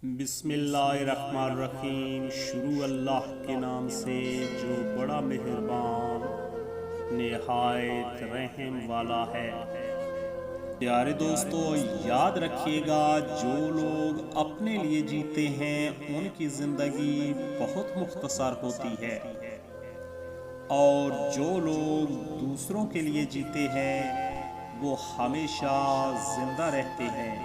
بسم اللہ الرحمن الرحیم۔ شروع اللہ کے نام سے جو بڑا مہربان نہایت رحم والا ہے۔ پیارے دوستو، یاد رکھیے گا جو لوگ اپنے لیے جیتے ہیں ان کی زندگی بہت مختصر ہوتی ہے، اور جو لوگ دوسروں کے لیے جیتے ہیں وہ ہمیشہ زندہ رہتے ہیں۔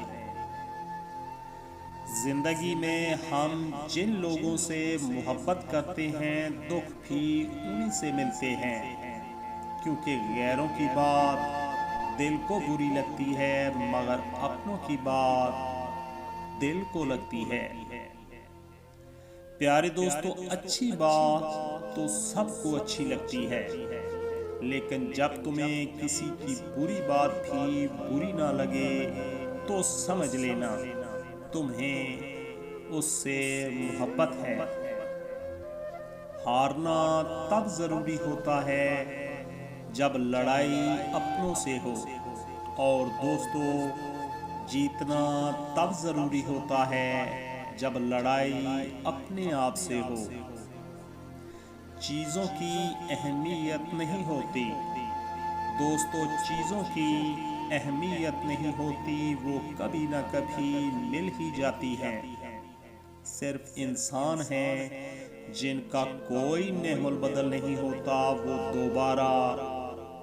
زندگی میں ہم جن لوگوں سے محبت کرتے ہیں دکھ بھی انہی سے ملتے ہیں، کیونکہ غیروں کی بات دل کو بری لگتی ہے مگر اپنوں کی بات دل کو لگتی ہے۔ پیارے دوستو، اچھی بات تو سب کو اچھی لگتی ہے، لیکن جب تمہیں کسی کی بری بات بھی بری نہ لگے تو سمجھ لینا تمہیں اس سے محبت ہے۔ ہارنا تب ضروری ہوتا ہے جب لڑائی اپنوں سے ہو، اور دوستو جیتنا تب ضروری ہوتا ہے جب لڑائی اپنے آپ سے ہو۔ چیزوں کی اہمیت نہیں ہوتی دوستو، چیزوں کی اہمیت نہیں ہوتی، وہ کبھی نہ کبھی مل ہی جاتی ہیں۔ صرف انسان ہیں جن کا کوئی نعم البدل نہیں ہوتا، وہ دوبارہ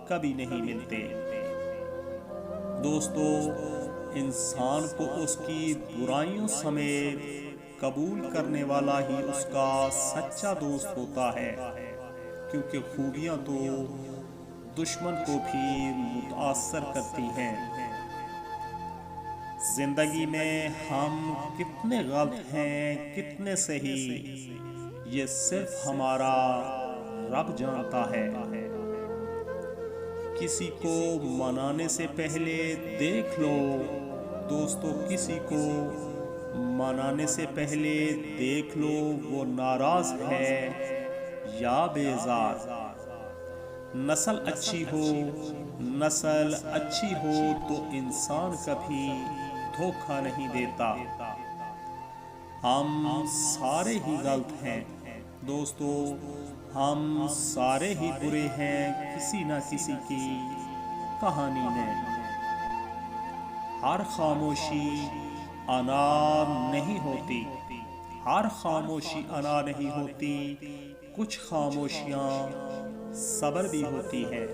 کبھی نہیں ملتے۔ دوستو، انسان کو اس کی برائیوں سمیت قبول کرنے والا ہی اس کا سچا دوست ہوتا ہے، کیونکہ خوبیاں تو دشمن کو بھی متاثر کرتی ہیں۔ زندگی میں ہم کتنے غلط ہیں کتنے صحیح، یہ صرف ہمارا رب جانتا ہے۔ کسی کو منانے سے پہلے دیکھ لو دوستو، کسی کو منانے سے پہلے دیکھ لو وہ ناراض ہے یا بیزار۔ نسل اچھی ہو تو انسان کبھی دھوکہ نہیں دیتا۔ ہم سارے ہی غلط ہیں دوستو، ہم سارے ہی برے ہیں کسی نہ کسی کی کہانی میں۔ ہر خاموشی انار نہیں ہوتی، کچھ خاموشیاں صبر بھی ہوتی ہے۔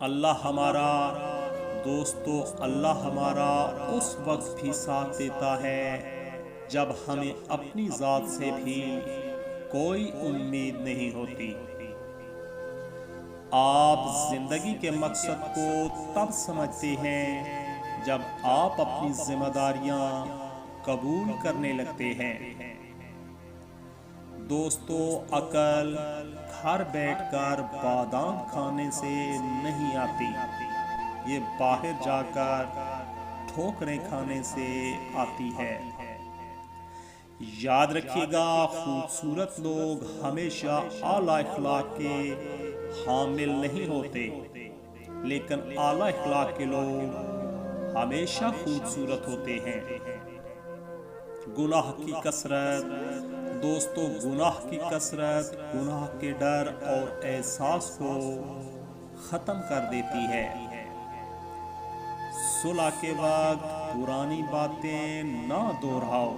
اللہ ہمارا دوستو، اللہ ہمارا اس وقت بھی ساتھ دیتا ہے جب ہمیں اپنی ذات سے بھی کوئی امید نہیں ہوتی۔ آپ زندگی کے مقصد کو تب سمجھتے ہیں جب آپ اپنی ذمہ داریاں قبول کرنے لگتے ہیں۔ دوستو، عقل گھر بیٹھ کر بادام کھانے سے نہیں آتی، یہ باہر جا کر ٹھوکریں کھانے سے آتی ہے۔ یاد رکھیے گا، خوبصورت لوگ ہمیشہ اعلیٰ اخلاق کے حامل نہیں ہوتے، لیکن اعلیٰ اخلاق کے لوگ ہمیشہ خوبصورت ہوتے ہیں۔ گناہ کی کثرت دوستو، گناہ کی کثرت گناہ کے ڈر اور احساس کو ختم کر دیتی ہے۔ صلح کے وقت پرانی باتیں نہ دہراؤ،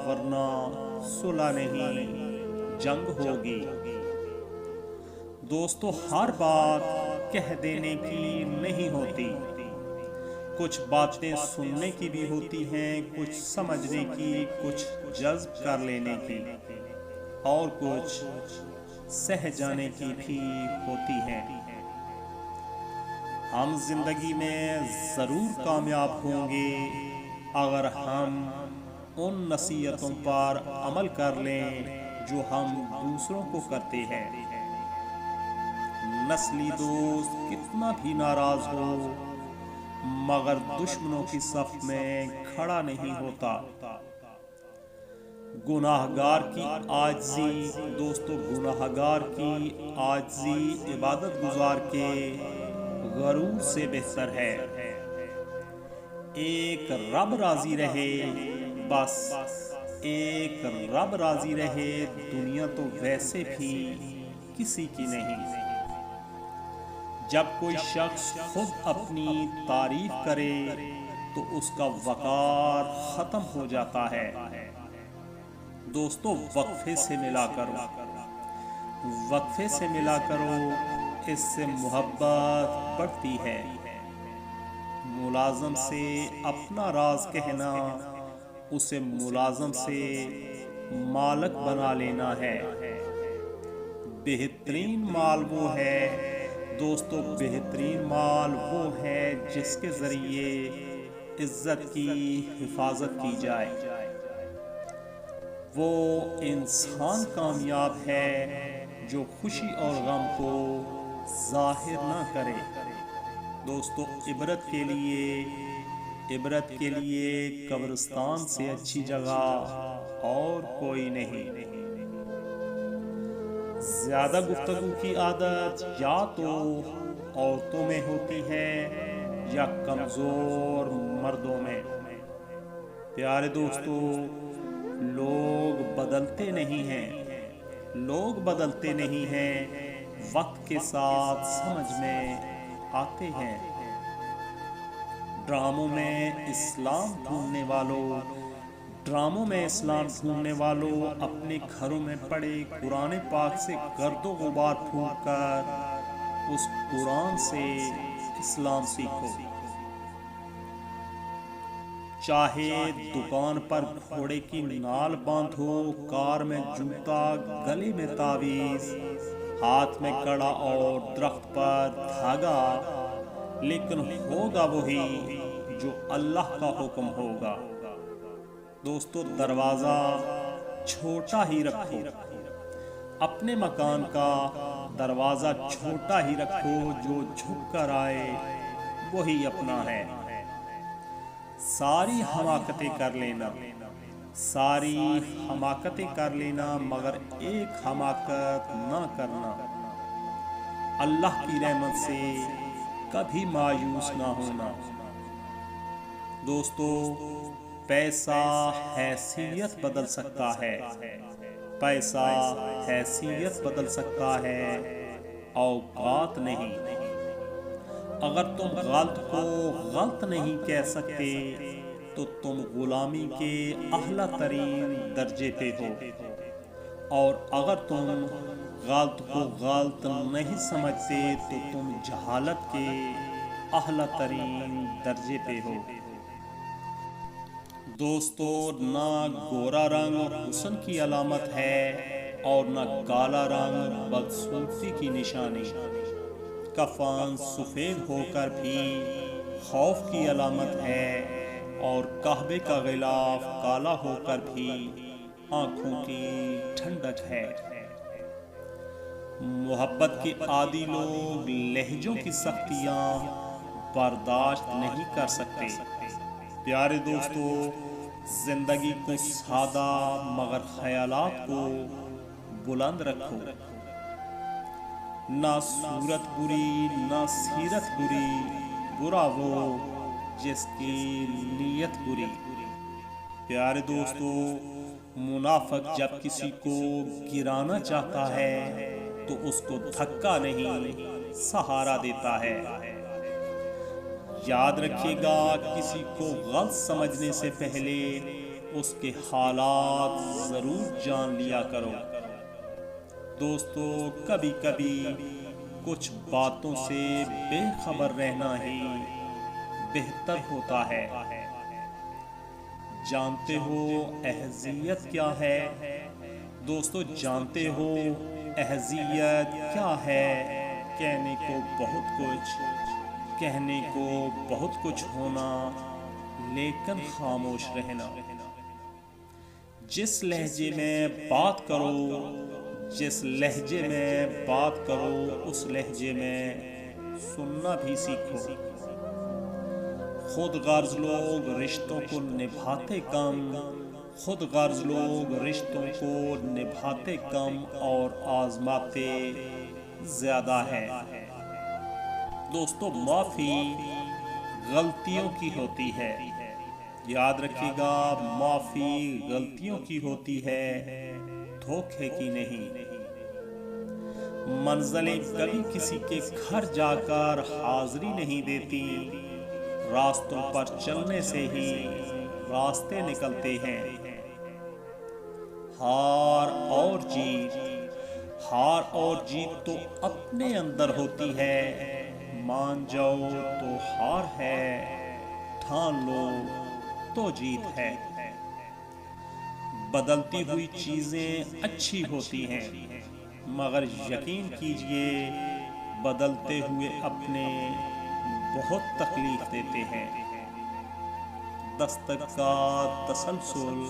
ورنہ صلح نہیں جنگ ہوگی۔ دوستو، ہر بات کہہ دینے کی نہیں ہوتی، کچھ باتیں سننے کی بھی ہوتی ہیں، کچھ سمجھنے کی، کچھ جذب کر لینے کی، اور کچھ سہ جانے کی بھی ہوتی ہیں۔ ہم زندگی میں ضرور کامیاب ہوں گے اگر ہم ان نصیحتوں پر عمل کر لیں جو ہم دوسروں کو کرتے ہیں۔ نسلی دوست کتنا بھی ناراض ہو مگر دشمنوں کی صف میں کھڑا نہیں ہوتا۔ گناہگار کی عاجزی دوستو، گناہگار کی عاجزی عبادت گزار کے غرور سے بہتر ہے۔ ایک رب راضی رہے، بس ایک رب راضی رہے، دنیا تو ویسے بھی کسی کی نہیں۔ جب کوئی شخص خود اپنی تعریف کرے تو اس کا وقار ختم ہو جاتا ہے۔ دوستو وقفے سے ملا کرو، وقفے سے ملا کرو، اس سے محبت بڑھتی ہے۔ ملازم سے اپنا راز کہنا اسے ملازم سے مالک بنا لینا ہے۔ بہترین مال وہ ہے دوستو، بہترین مال وہ ہے جس کے ذریعے عزت کی حفاظت کی جائے۔ وہ انسان کامیاب ہے جو خوشی اور غم کو ظاہر نہ کرے۔ دوستو عبرت کے لیے قبرستان سے اچھی جگہ اور کوئی نہیں۔ زیادہ گفتگو کی عادت یا تو عورتوں میں ہوتی ہے یا کمزور مردوں میں۔ پیارے دوستو، لوگ بدلتے نہیں ہیں، لوگ بدلتے نہیں ہیں، وقت کے ساتھ سمجھ میں آتے ہیں۔ ڈراموں میں اسلام ڈھونڈنے والوں اپنے گھروں میں پڑے قرآن پاک سے گرد و غبار پھونک کر اس قرآن سے اسلام سیکھو۔ چاہے دکان پر گھوڑے کی نال باندھو، کار میں جوتا، گلے میں تعویذ، ہاتھ میں کڑا اور درخت پر دھاگا، لیکن ہوگا وہی جو اللہ کا حکم ہوگا۔ دوستو دروازہ چھوٹا ہی رکھو، اپنے مکان کا دروازہ چھوٹا ہی رکھو، جو جھک کر آئے وہی اپنا ہے۔ ساری حماقتیں کر لینا مگر ایک حماقت نہ کرنا۔ اللہ کی رحمت سے کبھی مایوس نہ ہونا۔ دوستو پیسہ حیثیت بدل سکتا ہے، پیسہ حیثیت بدل سکتا ہے، اوقات نہیں۔ اگر تم غلط کو غلط نہیں کہہ سکتے تو تم غلامی کے اعلیٰ ترین درجے پہ ہو، اور اگر تم غلط کو غلط نہیں سمجھتے تو تم جہالت کے اعلیٰ ترین درجے پہ ہو۔ دوستو نہ گورا رنگ حسن کی علامت ہے اور نہ کالا رنگ بدسورتی کی نشانی۔ کفن سفید ہو کر بھی خوف کی علامت ہے اور کعبے کا غلاف کالا ہو کر بھی آنکھوں کی ٹھنڈک ہے۔ محبت کے عادی لوگ لہجوں کی سختیاں برداشت نہیں کر سکتے۔ پیارے دوستو زندگی کو سادہ مگر خیالات کو بلند رکھو۔ نہ صورت بری نہ سیرت بری، برا وہ جس کی نیت بری۔ پیارے دوستو منافق جب کسی کو گرانا چاہتا ہے تو اس کو دھکا نہیں سہارا دیتا ہے۔ یاد رکھیے گا کسی کو غلط سمجھنے سے پہلے اس کے حالات ضرور جان لیا کرو۔ دوستو کبھی کبھی کچھ باتوں سے بے خبر رہنا ہی بہتر ہوتا ہے۔ جانتے ہو اہذیت کیا ہے؟ دوستو جانتے ہو اہذیت کیا ہے؟ کہنے کو بہت کچھ ہونا لیکن خاموش رہنا۔ جس لہجے میں بات کرو اس لہجے میں سننا بھی سیکھو۔ خود غرض لوگ رشتوں کو نبھاتے کم اور آزماتے زیادہ ہے۔ دوستو معافی غلطیوں کی ہوتی ہے۔ یاد رکھیے گا، معافی غلطیوں کی ہوتی ہے، دھوکے کی نہیں۔ منزلیں کبھی کسی کے گھر جا کر حاضری نہیں دیتی، راستوں پر چلنے سے ہی راستے نکلتے ہیں۔ ہار اور جیت تو اپنے اندر ہوتی ہے، مان جاؤ تو ہار ہے، ٹھان لو تو جیت ہے۔ بدلتی ہوئی چیزیں اچھی ہوتی ہیں، مگر یقین کیجئے بدلتے ہوئے اپنے بہت تکلیف دیتے ہیں۔ دستک کا تسلسل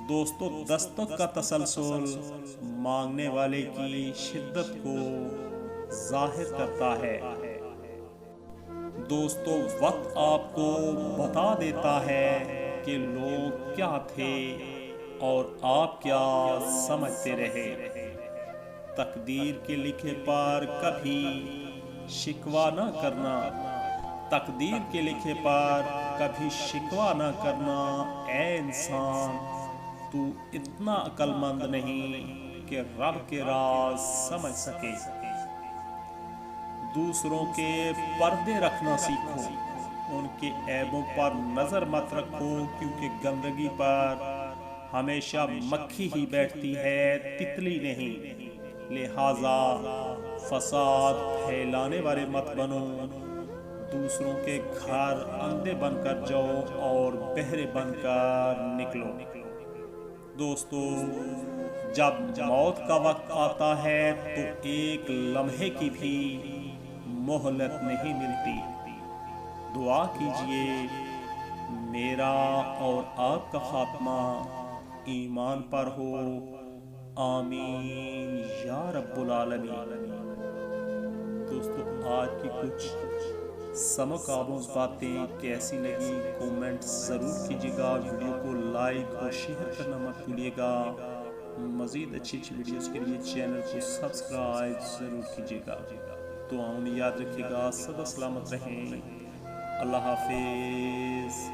دوستو، دستک کا تسلسل مانگنے والے کی شدت کو ظاہر کرتا ہے۔ دوستو، وقت آپ کو بتا دیتا ہے کہ لوگ کیا تھے اور آپ کیا سمجھتے رہے۔ تقدیر کے لکھے پر کبھی شکوہ نہ کرنا، تقدیر کے لکھے پر کبھی شکوہ نہ کرنا۔ اے انسان، تو اتنا عقل مند نہیں کہ رب کے راز سمجھ سکے۔ دوسروں کے پردے رکھنا سیکھو، ان کے عیبوں پر نظر مت رکھو، کیونکہ گندگی پر ہمیشہ مکھی ہی بیٹھتی ہے، تتلی نہیں۔ لہٰذا فساد پھیلانے والے مت بنو، دوسروں کے گھر اندھے بن کر جاؤ اور بہرے بن کر نکلو۔ دوستو، جب موت کا وقت آتا ہے تو ایک لمحے کی بھی مہلت نہیں ملتی۔ دعا کیجئے میرا اور آپ کا خاتمہ ایمان پر ہو، آمین یا رب العالمین۔ دوستو، آج کی کچھ سمک آموز باتیں کیسی لگی کومنٹ ضرور کیجیے گا، ویڈیو کو لائک اور شیئر کرنا مت بھولیے گا۔ مزید اچھی ویڈیوز کے لیے چینل کو سبسکرائب ضرور کیجیے گا۔ دعاؤں میں یاد رکھیے گا، سدا سلامت رہیں۔ اللہ حافظ۔